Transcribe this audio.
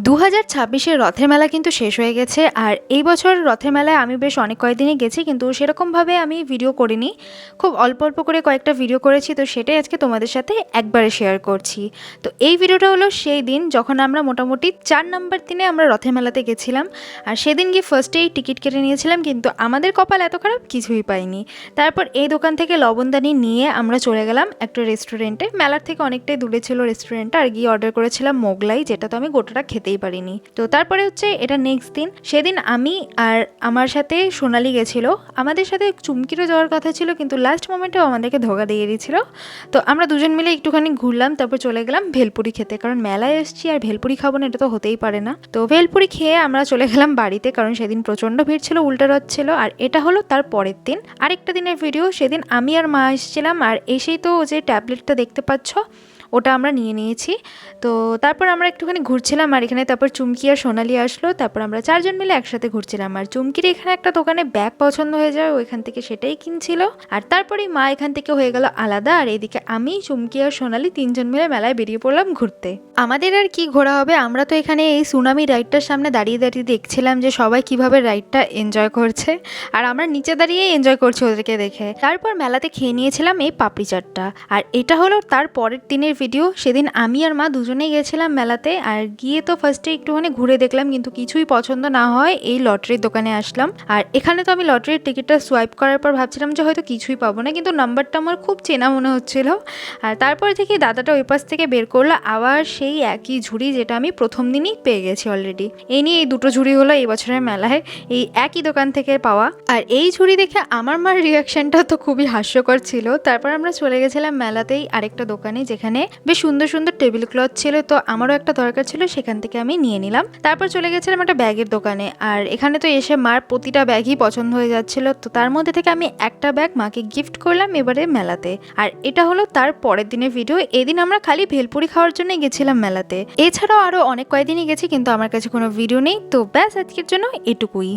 2026-এর রথের মেলা কিন্তু শেষ হয়ে গেছে। আর এই বছর রথের মেলায় আমি বেশ অনেক কয়েকদিনই গেছি, কিন্তু সেরকমভাবে আমি ভিডিও করিনি। খুব অল্প অল্প করে কয়েকটা ভিডিও করেছি, তো সেটাই আজকে তোমাদের সাথে একবারে শেয়ার করছি। তো এই ভিডিওটা হলো সেই দিন যখন আমরা মোটামুটি 4 নম্বর দিনে আমরা রথের মেলাতে গেছিলাম। আর সেদিন গিয়ে ফার্স্টেই টিকিট কেটে নিয়েছিলাম, কিন্তু আমাদের কপাল এত খারাপ, কিছুই পাইনি। তারপর এই দোকান থেকে লবণদানি নিয়ে আমরা চলে গেলাম একটা রেস্টুরেন্টে। মেলার থেকে অনেকটাই দূরে ছিল রেস্টুরেন্টটা, আর গিয়ে অর্ডার করেছিলাম মোগলাই, যেটা তো আমি গোটাটা খেতেই পারিনি। তো তারপরে হচ্ছে এটা নেক্সট দিন, সেদিন আমি আর আমার সাথে সোনালি গেছিলো। আমাদের সাথে চুমকিরও যাওয়ার কথা ছিল, কিন্তু লাস্ট মোমেন্টেও আমাদেরকে ধোকা দিয়ে দিয়েছিল। তো আমরা দুজন মিলে একটুখানি ঘুরলাম, তারপর চলে গেলাম ভেলপুরি খেতে, কারণ মেলায় এসেছি আর ভেলপুরি খাবো না, এটা তো হতেই পারে না। তো ভেলপুরি খেয়ে আমরা চলে গেলাম বাড়িতে, কারণ সেদিন প্রচণ্ড ভিড় ছিল, উল্টা রথ ছিল। আর এটা হলো তার পরের দিন, আরেকটা দিনের ভিডিও। সেদিন আমি আর মা এসেছিলাম, আর এসেই তো যে ট্যাবলেটটা দেখতে পাচ্ছ ওটা আমরা নিয়ে নিয়েছি। তো তারপর আমরা একটুখানি ঘুরছিলাম, আর এখানে তারপর চুমকি আর সোনালি আসলো। তারপর আমরা 4 জন মিলে একসাথে ঘুরছিলাম, আর চুমকির এখানে একটা দোকানে ব্যাগ পছন্দ হয়ে যায়, ওইখান থেকে সেটাই কিনছিল। আর তারপরেই মা এখান থেকে হয়ে গেল আলাদা, আর এদিকে আমি, চুমকি আর সোনালি 3 জন মিলে মেলায় বেরিয়ে পড়লাম ঘুরতে। আমাদের আর কি ঘোরা হবে, আমরা তো এখানে এই সুনামি রাইডটার সামনে দাঁড়িয়ে দাঁড়িয়ে দেখছিলাম যে সবাই কিভাবে রাইডটা এনজয় করছে, আর আমরা নিচে দাঁড়িয়েই এনজয় করছি ওদেরকে দেখে। তারপর মেলাতে খেয়ে নিয়েছিলাম এই পাপড়ি চাটটা। আর এটা হলো তার পরের দিনের ভিডিও। সেদিন আমি আর মা দুজনেই গেছিলাম মেলাতে, আর গিয়ে তো ফার্স্টে একটুখানি ঘুরে দেখলাম, কিন্তু কিছুই পছন্দ না হয় এই লটারির দোকানে আসলাম। আর এখানে তো আমি লটারির টিকিটটা সোয়াইপ করার পর ভাবছিলাম যে হয়তো কিছুই পাবো না, কিন্তু নাম্বারটা আমার খুব চেনা মনে হচ্ছিল। আর তারপর থেকে দাদাটা ওই পাশ থেকে বের করলো আবার সেই একই ঝুড়ি, যেটা আমি প্রথম দিনই পেয়ে গেছি অলরেডি। এই নিয়ে এই দুটো ঝুড়ি হলো এই বছরের মেলায় এই একই দোকান থেকে পাওয়া। আর এই ঝুড়ি দেখে আমার মার রিয়াকশনটা তো খুবই হাস্যকর ছিল। তারপর আমরা চলে গেছিলাম মেলাতেই আরেকটা দোকানে, যেখানে বেশ সুন্দর সুন্দর টেবিল ক্লথ ছিল। তো আমারও একটা দরকার ছিল, সেখান থেকে আমি নিয়ে নিলাম। তারপর চলে গেছিলাম একটা ব্যাগের দোকানে, আর এখানে তো এসে মার প্রতিটা ব্যাগই পছন্দ হয়ে যাচ্ছিল। তো তার মধ্যে থেকে আমি একটা ব্যাগ মাকে গিফট করলাম এবারে মেলাতে। আর এটা হলো তার পরের দিনের ভিডিও। এদিন আমরা খালি ভেলপুরি খাওয়ার জন্য গেছিলাম মেলাতে, এছাড়াও আরো অনেক কয়েকদিনই গেছি, কিন্তু আমার কাছে কোনো ভিডিও নেই। তো ব্যাস আজকের জন্য এটুকুই।